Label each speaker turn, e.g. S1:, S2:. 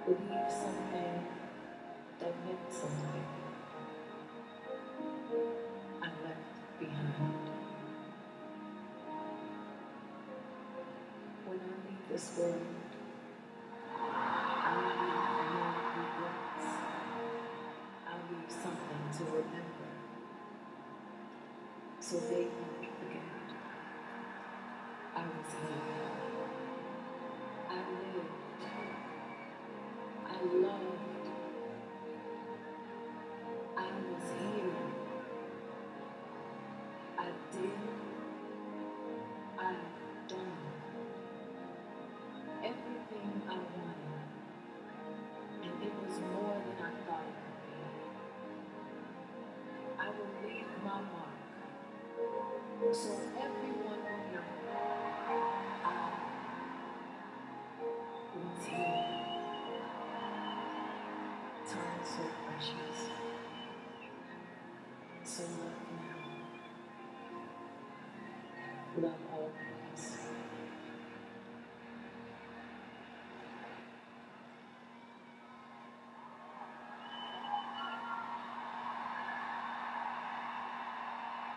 S1: leave something that meant something I left behind. When I leave this world, I leave no regrets. I leave something to remember so they won't forget. I was here. I lived. I loved. I was here. I did. I've done everything I wanted, and it was more than I thought it would be. I will leave my mark so everyone will know I was here. Time so precious, so love now, love always.